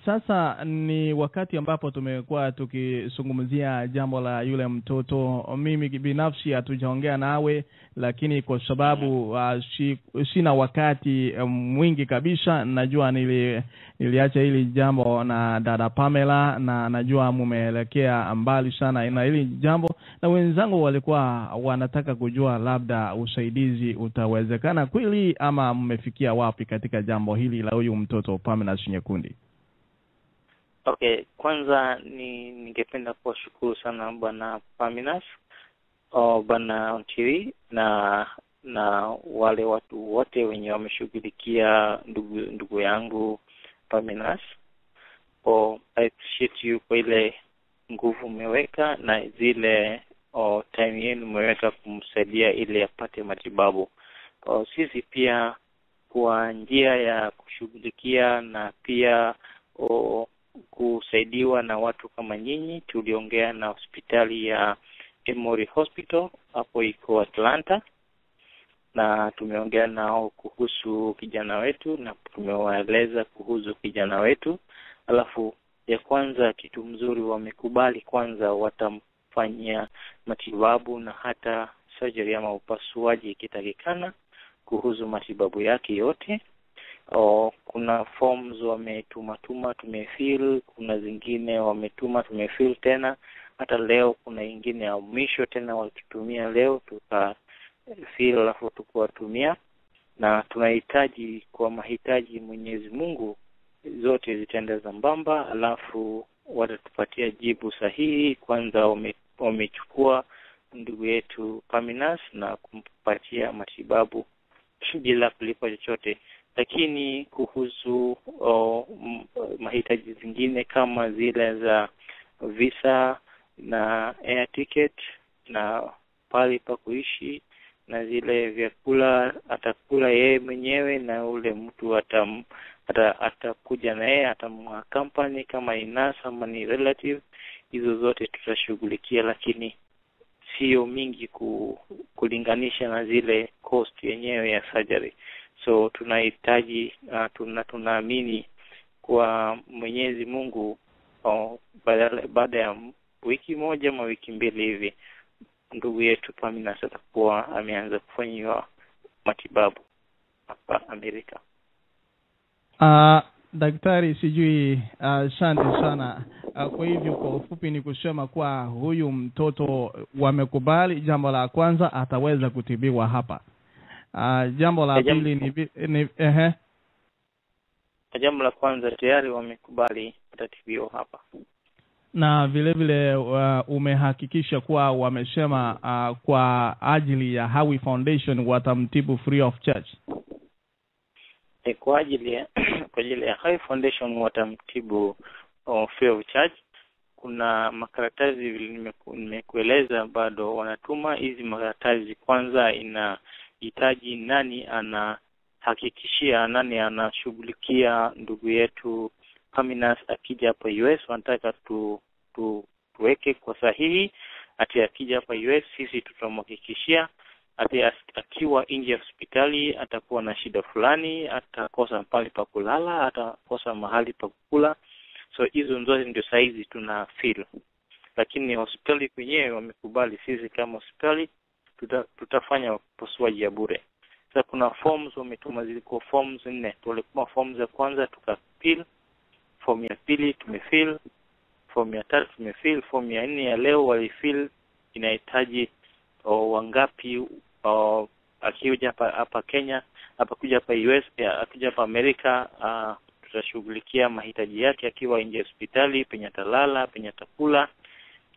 Sasa ni wakati ambapo tumekuwa tukizungumzia jambo la yule mtoto. Mimi binafsi hatujaongea nawe, lakini kwa sababu sina wakati mwingi kabisa, najua niliacha hili jambo na dada Pamela, na najua mumeelekea mbali sana na hili jambo, na wenzangu walikuwa wanataka kujua labda usaidizi utawezekana kweli ama mmefikia wapi katika jambo hili la huyu mtoto Perminus Nyakundi. Okay, kwanza ningependa kuwashukuru sana bwana Perminus, bwana ONTIRI na wale watu wote wenye wameshughulikia ndugu yangu Perminus. I appreciate you kwa ile nguvu umeweka na zile time yenu umeweka kumsaidia ili apate matibabu. Sisi pia kwa njia ya kushughulikia na pia kusaidiwa na watu kama nyinyi, tuliongea na hospitali ya Emory Hospital hapo iko Atlanta, na tumeongea nao kuhusu kijana wetu na tumewaeleza kuhusu kijana wetu. Alafu ya kwanza, kitu mzuri, wamekubali kwanza watamfanyia matibabu na hata surgery ama upasuaji ikitakikana kuhusu matibabu yake yote. Kuna forms wametuma tumefill, kuna zingine wametuma tumefill tena, hata leo kuna ingine ya mwisho tena walitutumia leo tukafill alafu tukawatumia, na tunahitaji kwa mahitaji Mwenyezi Mungu zote zitaenda sambamba, alafu watatupatia jibu sahihi. Kwanza wamechukua ndugu yetu Perminus na kumpatia matibabu bila kulipa chochote. Lakini kuhusu mahitaji zingine kama zile za visa na air ticket na pale pa kuishi na zile vyakula atakula yeye mwenyewe, na ule mtu atakuja na yeye atamaccompany kama inasa ama ni relative, hizo zote tutashughulikia, lakini sio mingi kulinganisha na zile cost yenyewe ya surgery. So tunahitaji tunaamini kwa Mwenyezi Mungu baada ya wiki moja ama wiki mbili hivi ndugu yetu Perminus atakuwa ameanza kufanywa matibabu hapa Amerika. Daktari, sijui asante sana. Kwa hivyo kwa ufupi ni kusema kwa huyu mtoto wamekubali, jambo la kwanza ataweza kutibiwa hapa. Jambo la pili jambo la kwanza tayari wamekubali atatibiwa hapa. Na vile vile umehakikisha kuwa wamesema kwa ajili ya HAWI Foundation watamtibu free of charge. Kwa ajili ya HAWI Foundation watamtibu free of charge. Kuna makaratasi nimekueleza bado wanatuma hizi makaratasi. Kwanza inahitaji nani anahakikishia, nani anashughulikia ndugu yetu Perminus akija hapa US. Wanataka tuweke kwa sahihi ati akija hapa US sisi tutamhakikishia ati akiwa nje ya hospitali atakuwa na shida fulani, atakosa pale pa kulala, atakosa mahali pa kukula. So hizo zote ndio saizi tuna feel. Lakini hospitali kwenyewe wamekubali sisi kama hospitali tutafanya upasuaji ya bure. Sasa kuna forms wametuma, zilikuwa forms 4. Tulikuwa forms ya kwanza tukafill, form ya pili tumefill, form ya tatu tumefill, form ya 4 ya leo walifill. Inahitaji wangapi akija hapa Kenya, hapa kuja hapa US, akija hapa Amerika, tutashughulikia mahitaji yake akiwa nje hospitali, penye atalala, penye atakula,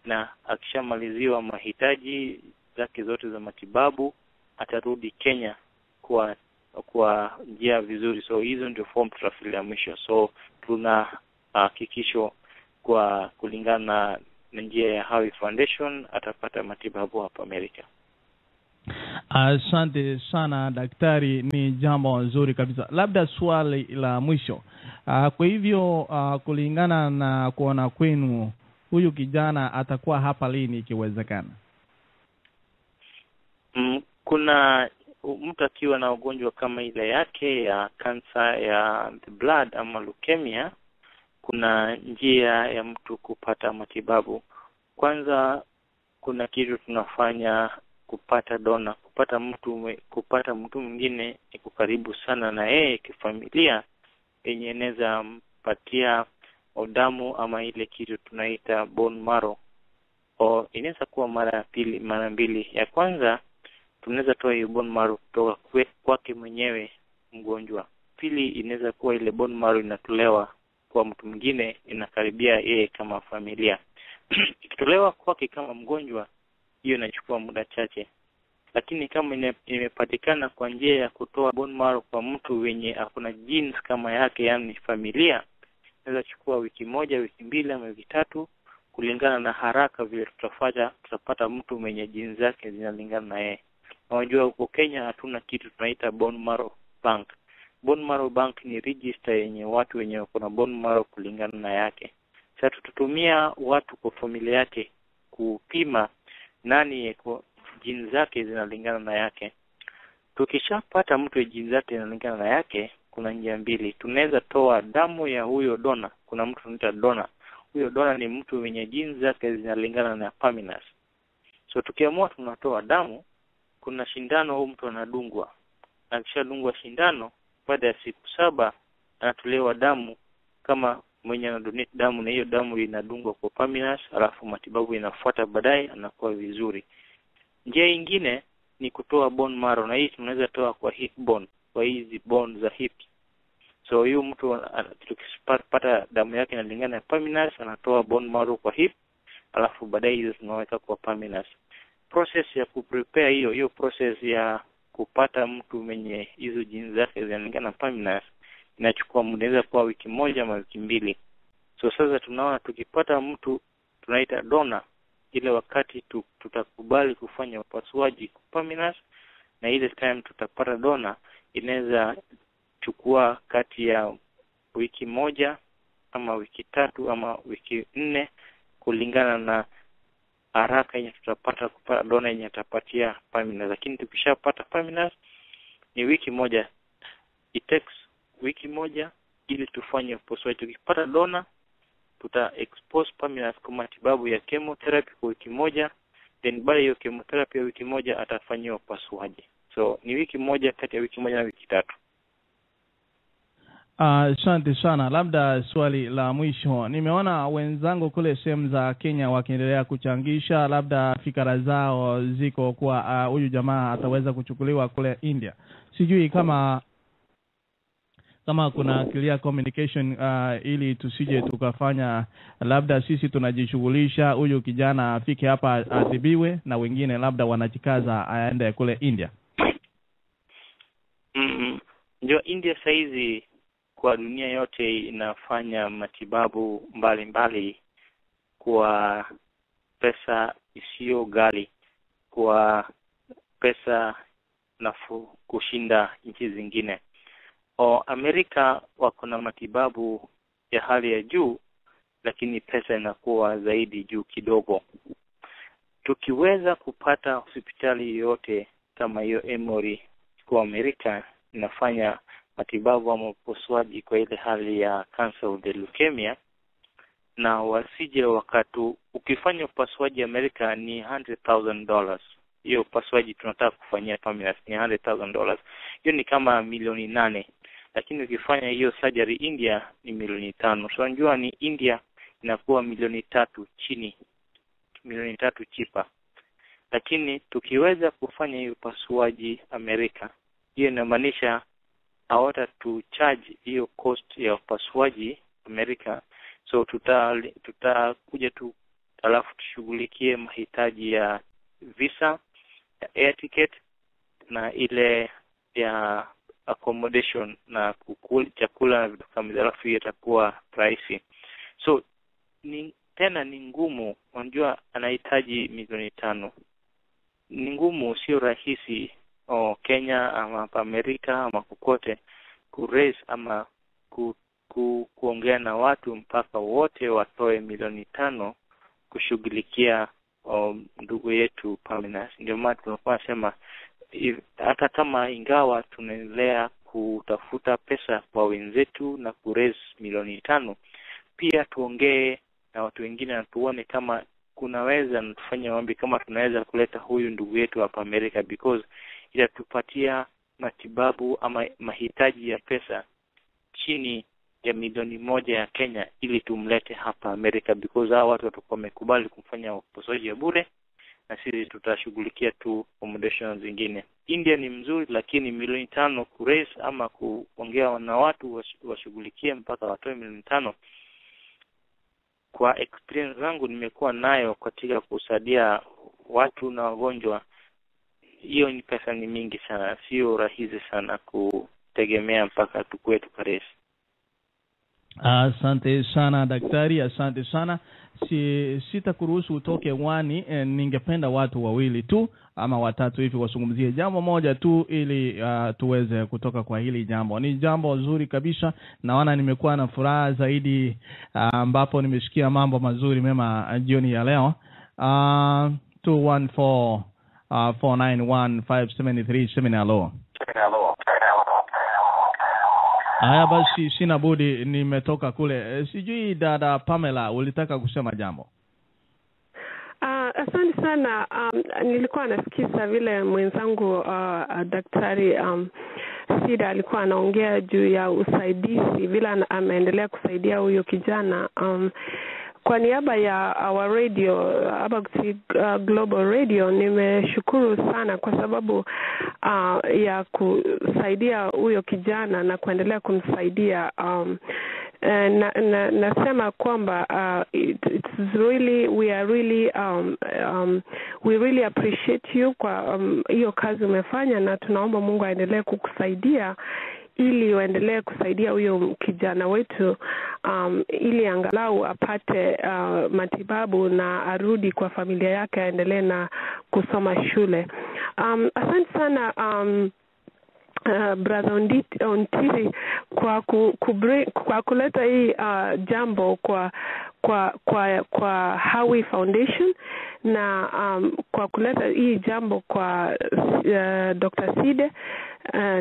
na akishamaliziwa mahitaji zake zote za matibabu atarudi Kenya kwa njia vizuri. So hizo ndio form tutafilia mwisho. So tuna hakikisho kwa kulingana na njia ya HAWI Foundation atapata matibabu hapa Amerika. Asante sana daktari, ni jambo nzuri kabisa. Labda swali la mwisho. Kwa hivyo kulingana na kuona kwenu huyu kijana atakuwa hapa lini ikiwezekana? Kuna mtu akiwa na ugonjwa kama ile yake ya cancer ya the blood ama leukemia, kuna njia ya mtu kupata matibabu. Kwanza kuna kitu tunafanya kupata dona, kupata mtu mwingine iko karibu sana na yeye kifamilia, yenye inaweza mpatia damu ama ile kitu tunaita bone marrow. Inaweza kuwa mara mbili. Ya kwanza tunaweza toa hiyo bone marrow kutoka kwake mwenyewe mgonjwa. Pili, inaweza kuwa ile bone marrow inatolewa kwa mtu mwingine inakaribia yeye kama familia. Ikitolewa kwake kama mgonjwa, hiyo inachukua muda chache. Lakini kama imepatikana kwa njia ya kutoa bone marrow kwa mtu wenye akona genes kama yake, yani familia, inaweza chukua wiki moja, wiki mbili ama wiki tatu, kulingana na haraka vile tutapata mtu mwenye genes zake zinalingana na yeye. Unajua huko Kenya hatuna kitu tunaita bone marrow bank. Bone marrow bank ni register yenye watu wenye kuna bone marrow kulingana na yake. Sasa tutatumia watu kwa familia yake kupima nani kwa genes zake zinalingana na yake. Tukishapata mtu genes zake zinalingana na yake, kuna njia mbili. Tunaweza toa damu ya huyo dona. Kuna mtu anaitwa dona. Huyo dona ni mtu mwenye genes zake zinalingana na Perminus. So tukiamua tunatoa damu, kuna shindano huyo mtu anadungwa. Akishadungwa shindano, baada ya siku 7 anatolewa damu kama mwenye anadonate damu, na hiyo damu inadungwa kwa Perminus, alafu matibabu inafuata baadaye, anakuwa vizuri. Njia nyingine ni kutoa bone marrow, na hii tunaweza toa kwa hip bone, kwa hizi bone za hip. So huyo mtu tukipata damu yake inalingana na Perminus, anatoa bone marrow kwa hip, alafu baadaye hizo tunaweka kwa Perminus. Process ya kuprepare hiyo process ya kupata mtu mwenye hizo genes zake zinalingana na Perminus inachukua muda kwa wiki moja ama wiki mbili. So sasa tunaona tukipata mtu tunaita dona, ile wakati tutakubali kufanya upasuaji kwa Perminus, na ile time tutapata dona inaweza chukua kati ya wiki moja ama wiki 3 ama wiki 4, kulingana na haraka yenye tutapata kupata dona yenye atapatia Perminus. Lakini tukishapata Perminus ni wiki moja. It takes wiki moja ili tufanye upasuaji. Tukipata dona, tuta expose Perminus kwa matibabu ya chemotherapy kwa wiki moja, then baada ya chemotherapy ya wiki moja atafanywa upasuaji. So ni wiki moja, kati ya wiki moja na wiki 3. Asante sana. Labda swali la mwisho. Nimeona wenzangu kule sehemu za Kenya wakiendelea kuchangisha, labda fikra zao ziko kwa huyu jamaa ataweza kuchukuliwa kule India. Sijui kama kuna clear communication ili tusije tukafanya labda sisi tunajishughulisha huyu kijana afike hapa adhibiwe, na wengine labda wanajikaza aende kule India. Ndio, India saizi kwa dunia yote inafanya matibabu mbalimbali kwa pesa isiyo ghali, kwa pesa nafuu kushinda nchi zingine. Amerika wako na matibabu ya hali ya juu, lakini pesa inakuwa zaidi juu kidogo. Tukiweza kupata hospitali yote kama hiyo Emory kwa Amerika inafanya matibabu ama upasuaji kwa ile hali ya cancer of the leukemia, na wasije wakati ukifanya upasuaji Amerika ni $100,000. Hiyo upasuaji tunataka kufanyia Perminus ni $100,000. Hiyo ni kama milioni 8. Lakini ukifanya hiyo surgery India ni milioni 5. So unajua ni India inakuwa milioni 3 chini, milioni 3 chipa. Lakini tukiweza kufanya hiyo upasuaji Amerika, hiyo inamaanisha hawata tu charge hiyo cost ya upasuaji Amerika. So tutakuja tu alafu tushughulikie mahitaji ya visa, ya air ticket, na ile ya accommodation na chakula na vitu kama hivyo, alafu itakuwa price. So ni ngumu, unajua anahitaji milioni 5. Ni ngumu, sio rahisi Kenya ama Amerika ama kokote kuraise ama kuongea na watu mpaka wote watoe milioni 5 kushughulikia ndugu yetu Perminus. Ndio maana tunakuwa sema hata kama ingawa tunaendelea kutafuta pesa kwa wenzetu na kuraise milioni 5, pia tuongee na watu wengine na tuone kama kunaweza na tufanye maombi kama tunaweza kuleta huyu ndugu yetu hapa Amerika, because itatupatia matibabu ama mahitaji ya pesa chini ya milioni 1 ya Kenya ili tumlete hapa Amerika, because hao watu watakuwa wamekubali kumfanya upasuaji ya bure na sisi tutashughulikia tu accommodation zingine. India ni mzuri, lakini milioni 5 kuraise ama kuongea na watu washughulikie mpaka watoe milioni 5. Kwa experience zangu nimekuwa nayo katika kusaidia watu na wagonjwa, hiyo ni pesa ni mingi sana, sio rahisi sana kutegemea mpaka tukue tukaraise. Asante sana daktari, asante sana. Sitakuruhusu utoke wani, ningependa watu wawili tu ama watatu hivi wasungumzie jambo moja tu ili tuweze kutoka kwa hili jambo. Ni jambo zuri kabisa. Naona nimekuwa na furaha zaidi ambapo nimesikia mambo mazuri mema jioni ya leo. 214 491 5737 hello. Haya basi, sina budi nimetoka kule. Sijui dada Pamela ulitaka kusema jambo. Asante sana. Nilikuwa nasikiza vile mwenzangu daktari Sidhe alikuwa anaongea juu ya usaidizi, vile ameendelea kusaidia huyo kijana. Kwa niaba ya our radio, ABAGUSII Global Radio, nimeshukuru sana kwa sababu ya kusaidia huyo kijana na kuendelea kumsaidia. Nasema kwamba it's really, we really appreciate you kwa hiyo kazi umefanya, na tunaomba Mungu aendelee kukusaidia ili uendelee kusaidia huyo kijana wetu ili angalau apate matibabu na arudi kwa familia yake, aendelee na kusoma shule. Asante sana brother Ontiri kwa kuleta hii jambo kwa HAWI Foundation na kwa kuleta hii jambo kwa Dr. Sidhe,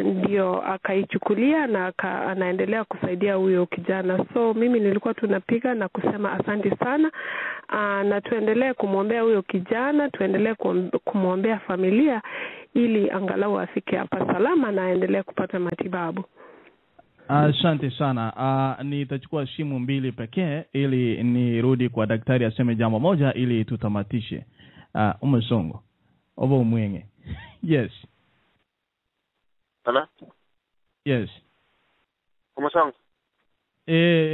ndio akaichukulia na anaendelea kusaidia huyo kijana. So mimi nilikuwa tunapiga na kusema asante sana, na tuendelee kumwombea huyo kijana, tuendelee kumwombea familia ili angalau afike hapa salama na aendelee kupata matibabu. Asante sana. Nitachukua simu 2 pekee ili nirudi kwa daktari aseme jambo moja ili tutamatishe. Umesongo. Obo mwenge. Yes. Hello? Yes. Umesongo?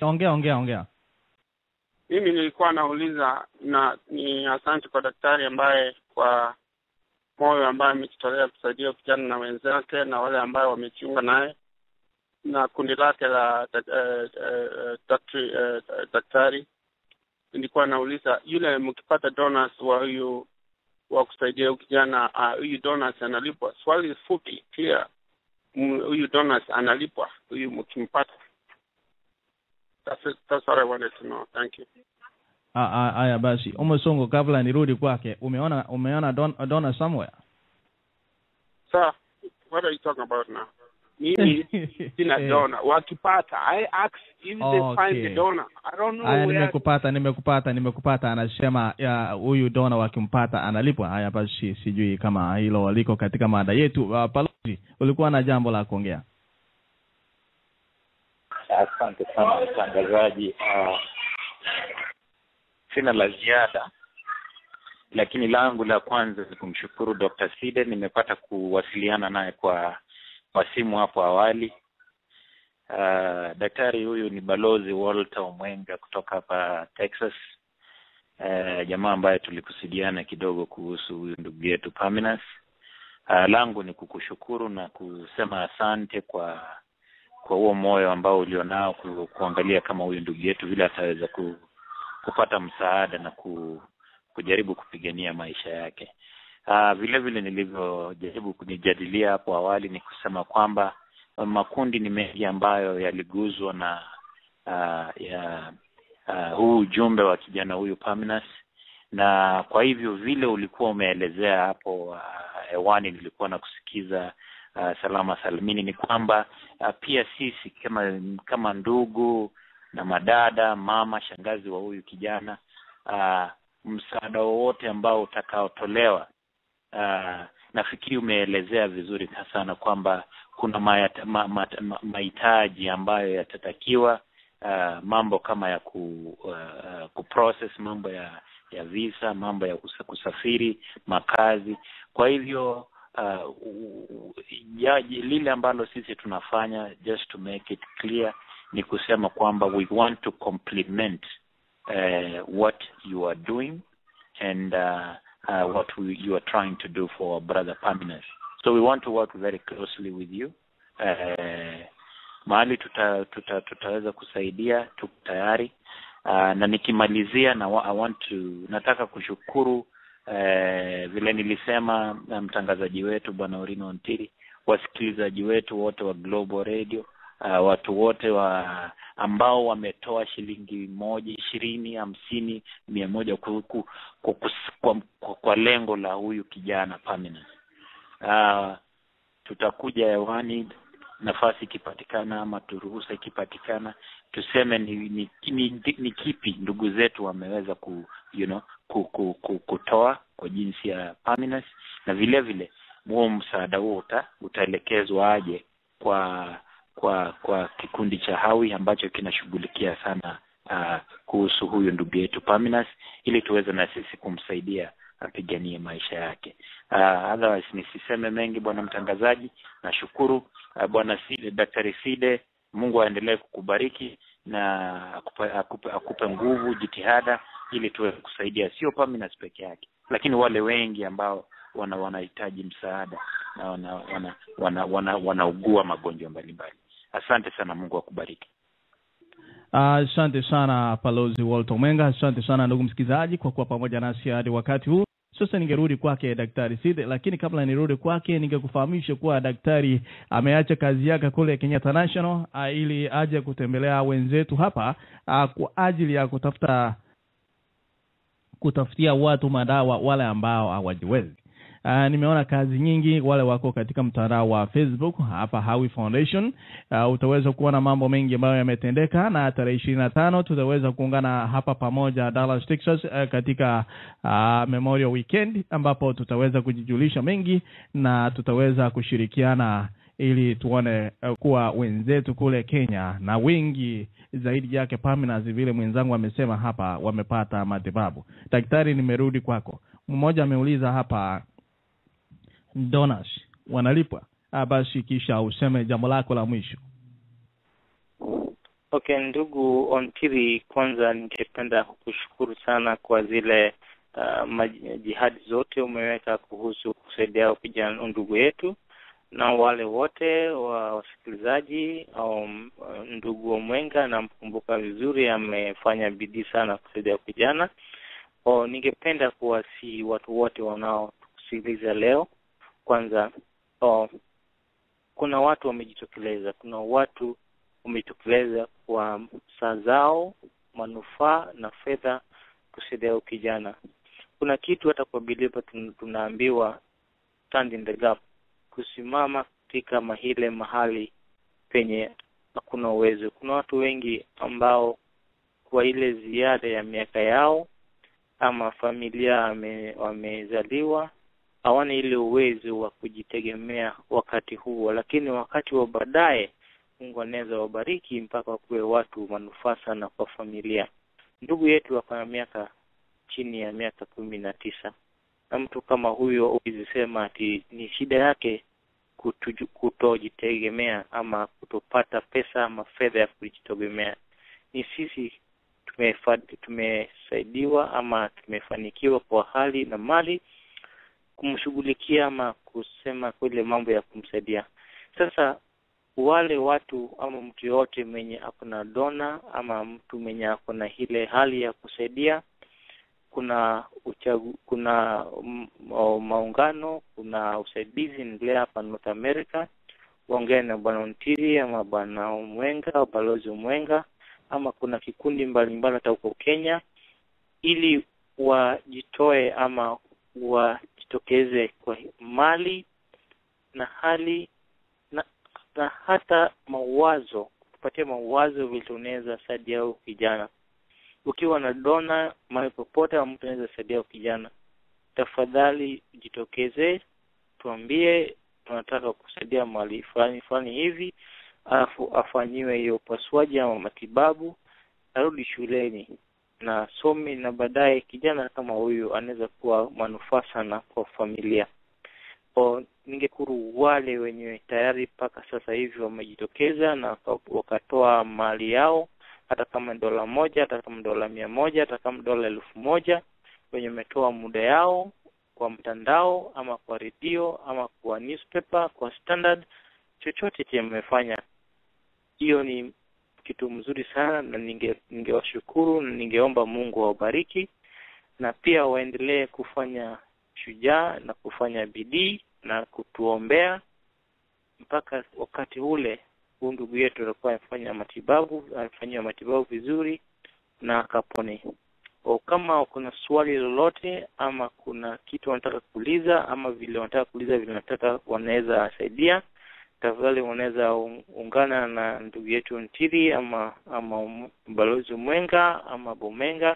Ongea. Mimi nilikuwa nauliza na ni asante kwa daktari ambaye kwa moyo ambaye amejitolea kusaidia kijana na wenzake na wale ambao wamejiunga naye na kundi lake la daktari. Nilikuwa nauliza yule mkipata donors wa kusaidia kijana, huyu donors analipwa? Swali fupi clear, huyu donors analipwa huyu mkimpata? That's what I wanted to know. Thank you. Aya basi, Umesongo, kabla nirudi kwake, umeona donor somewhere? Sir, what are you talking about now? Mimi sina donor. Wakipata, I ask if they find the donor. I don't know. Aya, nimekupata. Anasema huyu donor wakimpata analipwa. Haya basi, sijui kama hilo liko katika mada yetu. Palozi, ulikuwa na jambo la kuongea? Asante sana mtangazaji. Sina la ziada, lakini langu la kwanza ni kumshukuru Dr. Sidhe. Nimepata kuwasiliana naye kwa simu hapo awali. Daktari huyu ni Balozi Walter Omwenga kutoka hapa Texas. Jamaa ambaye tulikusidiana kidogo kuhusu huyu ndugu yetu Perminus. Langu ni kukushukuru na kusema asante kwa huo moyo ambao ulionao kuangalia kama huyu ndugu yetu vile ataweza kupata msaada na kujaribu kupigania maisha yake. Vile vile nilivyojaribu kunijadilia hapo awali ni kusema kwamba makundi ni mengi ambayo yaliguzwa na huu ujumbe wa kijana huyu Perminus, na kwa hivyo vile ulikuwa umeelezea hapo hewani nilikuwa na kusikiza salama salimini, ni kwamba pia sisi kama ndugu na madada, mama, shangazi wa huyu kijana, msaada wowote ambao utakaotolewa. Nafikiri umeelezea vizuri sana kwamba kuna mahitaji ambayo yatatakiwa, mambo kama ya kuprocess mambo ya visa, mambo ya kusafiri, makazi. Kwa hivyo lile ambalo sisi tunafanya, just to make it clear, ni kusema kwamba we want to complement what you are doing and what you are trying to do for our brother Perminus. So we want to work very closely with you. Mahali tutaweza kusaidia, tuko tayari. Na nikimalizia nataka kushukuru vile nilisema mtangazaji wetu Bwana ORINA ONTIRI, wasikilizaji wetu wote wa Global Radio, watu wote ambao wametoa shilingi 1, 20, 50, 100 kwa lengo la huyu kijana Perminus. Tutakuja hewani nafasi ikipatikana ama turuhusa ikipatikana, tuseme ni kipi ndugu zetu wameweza kutoa kwa jinsi ya Perminus, na vile vile huo msaada huo utaelekezwa aje kwa kikundi cha HAWI ambacho kinashughulikia sana kuhusu huyu ndugu yetu Perminus, ili tuweze na sisi kumsaidia apiganie maisha yake. Otherwise nisiseme mengi bwana mtangazaji. Nashukuru bwana Daktari Sidhe, Mungu aendelee kukubariki na akupe nguvu, jitihada, ili tuweze kusaidia sio Perminus peke yake, lakini wale wengi ambao wanahitaji msaada na wanaugua magonjwa mbalimbali. Asante sana, Mungu akubariki. Asante sana Balozi Walter Mwenga. Asante sana ndugu msikilizaji kwa kuwa pamoja nasi hadi wakati huu. Sasa ningerudi kwake Daktari Sidhe, lakini kabla nirudi kwake ningekufahamisha kuwa daktari ameacha kazi yake kule Kenyatta National ili aje kutembelea wenzetu hapa kwa ajili ya kutafutia watu madawa wale ambao hawajiwezi. Nimeona kazi nyingi wale wako katika mtandao wa Facebook hapa HAWI Foundation. Utaweza kuona mambo mengi ambayo yametendeka, na tarehe 25 tutaweza kuungana hapa pamoja Dallas, Texas katika Memorial Weekend, ambapo tutaweza kujijulisha mengi na tutaweza kushirikiana ili tuone kuwa wenzetu kule Kenya na wengi zaidi yake Perminus vile mwenzangu amesema hapa wamepata matibabu. Daktari, nimerudi kwako. Mmoja ameuliza hapa, donors wanalipwa? Basi kisha useme jambo lako la mwisho. Okay, ndugu ONTIRI, kwanza ningependa kukushukuru sana kwa zile jihadi zote umeweka kuhusu kusaidia vijana ndugu yetu, na wale wote wasikilizaji au ndugu Mwenga na mkumbuka vizuri, amefanya bidii sana kusaidia vijana. Ningependa kuwasihi watu wote wanaosikiliza leo, kwanza kuna watu wamejitokeleza, kwa saa zao, manufaa na fedha kusaidia kijana. Kuna kitu hata kwa Biblia tunaambiwa stand in the gap, kusimama katika mahali penye hakuna uwezo. Kuna watu wengi ambao kwa ile ziada ya miaka yao ama familia wamezaliwa, hawana ile uwezo wa kujitegemea wakati huo, lakini wakati wa baadaye Mungu anaweza wabariki mpaka kuwe watu manufaa sana kwa familia. Ndugu yetu akana miaka chini ya miaka 19, na mtu kama huyo ukisema ati ni shida yake kutojitegemea ama kutopata pesa ama fedha ya kujitegemea, ni sisi tumesaidiwa ama tumefanikiwa kwa hali na mali kumshughulikia ama kusema kule mambo ya kumsaidia. Sasa wale watu ama mtu yote mwenye akona dona ama mtu mwenye akona ile hali ya kusaidia, kuna maungano, kuna usaidizi nilea hapa North America. Waongea na Bwana ONTIRI ama Bwana Mwenga au Balozi Mwenga, ama kuna kikundi mbalimbali hata huko Kenya, ili wajitoe ama wajitokeze kwa mali na hali na hata mawazo kutupatia mawazo vile tunaweza saidia huyu kijana. Ukiwa na dona mahali popote mtu anaweza saidia huyu kijana, tafadhali jitokeze, tuambie tunataka kusaidia mahali fulani hivi, alafu afanyiwe hiyo upasuaji ama matibabu, arudi shuleni na some, na baadaye kijana kama huyu anaweza kuwa manufaa sana kwa familia. Ningekuru wale wenye tayari paka sasa hivi wamejitokeza na wakatoa mali yao, hata kama $1, hata kama $100, hata kama $1,000, wenye wametoa muda yao kwa mtandao ama kwa redio ama kwa newspaper, kwa standard, chochote kile mmefanya. Hiyo ni kitu mzuri sana, na ningewashukuru na ningeomba Mungu awabariki, na pia waendelee kufanya shujaa na kufanya bidii na kutuombea mpaka wakati ule ndugu yetu atakuwa afanya matibabu vizuri na akapone. Kama kuna swali lolote ama kuna kitu wanataka kuuliza ama vile wanataka kuuliza vile wanaweza saidia, tafadhali wanaweza ungana na ndugu yetu ONTIRI ama Balozi Mwenga ama Bomenga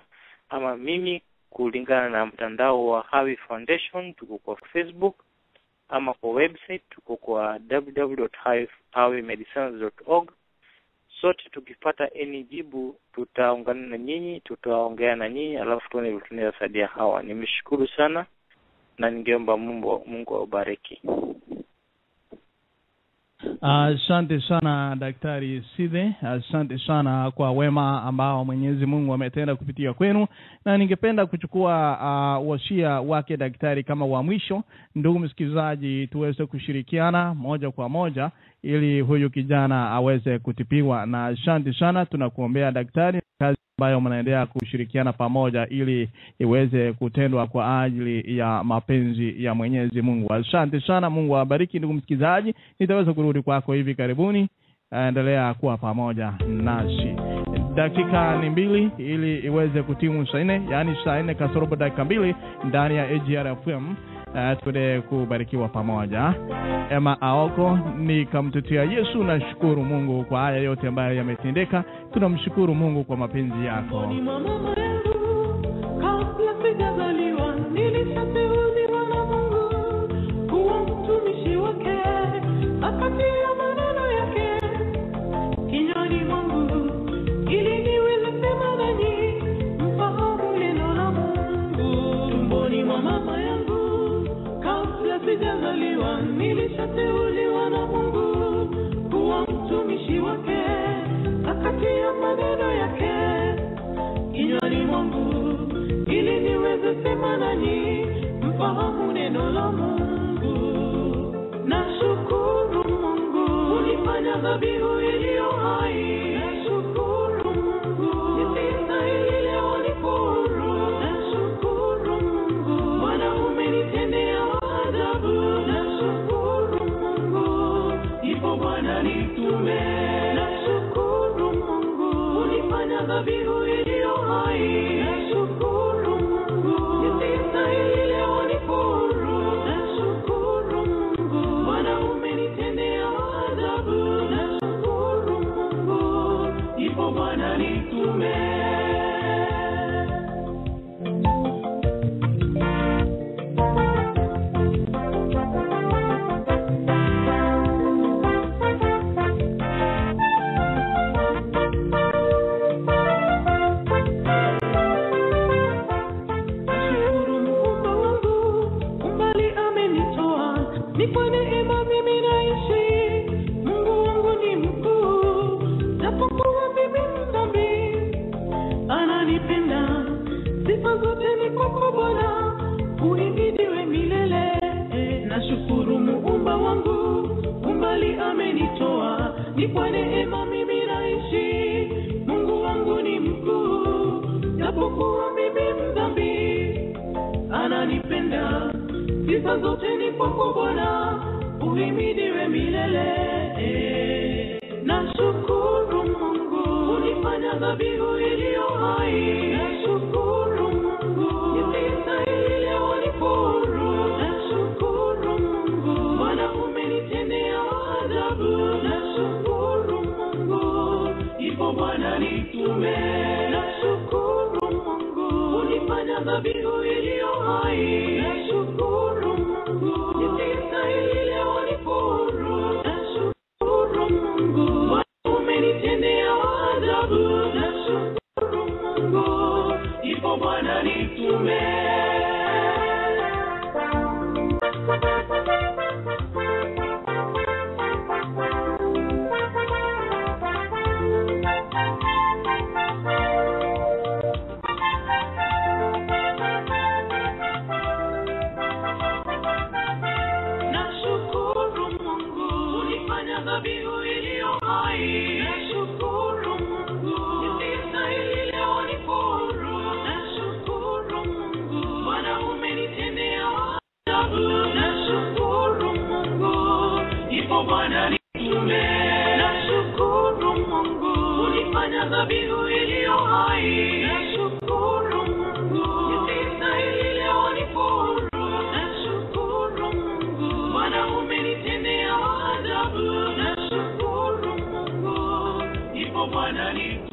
ama mimi, kulingana na mtandao wa HAWI Foundation. Tuko kwa Facebook ama kwa website, tuko kwa www.hawimedicines.org. Sote tukipata any jibu tutaungana na nyinyi, tutaongea na nyinyi, alafu tuone vile tunaweza saidia hawa. Nimeshukuru sana na ningeomba Mungu awabariki. Asante sana Daktari Sidhe, asante sana kwa wema ambao Mwenyezi Mungu ametenda kupitia kwenu, na ningependa kuchukua wasia wake daktari kama wa mwisho. Ndugu msikilizaji, tuweze kushirikiana moja kwa moja ili huyu kijana aweze kutibiwa, na asante sana, tunakuombea daktari, kazi ambayo mnaendelea kushirikiana pamoja ili iweze kutendwa kwa ajili ya mapenzi ya Mwenyezi Mungu. Asante sana, Mungu awabariki. Ndugu msikilizaji, nitaweza kurudi kwako hivi karibuni. Endelea kuwa pamoja nasi. Dakika ni 2 ili iweze kutimu saa 4, yani saa 4 kasorobo dakika 2 ndani ya AGR FM. Tuende kubarikiwa pamoja. Emma Aoko ni kamtetea Yesu. Na shukuru Mungu kwa haya yote ambayo yametendeka. Tunamshukuru Mungu kwa mapenzi yako. Kabla sijazaliwa nilishateuliwa na Mungu kuwa mtumishi wake, akatia maneno yake kinywani mwangu ili niweze sema nanyi mfahamu neno la Mungu. Tumboni mwa mama yangu kabla sijazaliwa nilishateuliwa na Mungu kuwa mtumishi wake, akatia maneno yake kinywani mwangu ili niweze sema nanyi mfahamu neno la Mungu. Nashukuru Mungu unifanya dhabihu iliyo hai. Nashukuru Mungu nisistahili leo niko huru. Nashukuru Mungu Bwana umenitendea ajabu. Nashukuru Mungu ipo Bwana nitume. Nashukuru Mungu unifanya dhabihu iliyo hai. Nashukuru Mungu nisistahili leo niko huru. Nashukuru Mungu Bwana umenitendea ajabu. Nashukuru Mungu ipo Bwana nitume. Ni kwa neema mimi naishi. Mungu wangu ni mkuu, japokuwa mimi mdhambi, ananipenda. Sifa zote ni kwako Bwana, uhimidiwe milele. Nashukuru Muumba wangu, umbali amenitoa. Ni kwa neema mimi naishi. Mungu wangu ni mkuu, japokuwa mimi mdhambi, ananipenda. Sifa zote ni kwako Bwana, uhimidiwe milele. Nashukuru Mungu unifanya dhabihu iliyo hai. Nashukuru Mungu nisistahili leo niko huru. Nashukuru Mungu Bwana umenitendea ajabu. Nashukuru Mungu ulifanya dhabihu iliyo hai. Nashukuru Mungu, nisistahili leo nipo huru. Nashukuru Mungu, umenitendea ajabu. Nashukuru Mungu, ipo Bwana nitume. Nashukuru Mungu, ulifanya dhabihu iliyo hai. Nashukuru Mungu, nisistahili leo nipo huru. Nashukuru Mungu, Bwana umenitendea ajabu. Nashukuru Mungu, ipo Bwana nitume. Nashukuru Mungu, ulifanya dhabihu iliyo hai. Nashukuru Mungu, nisistahili leo nipo huru. Nashukuru Mungu, Bwana umenitendea ajabu. Nashukuru Mungu, ipo Bwana nitume.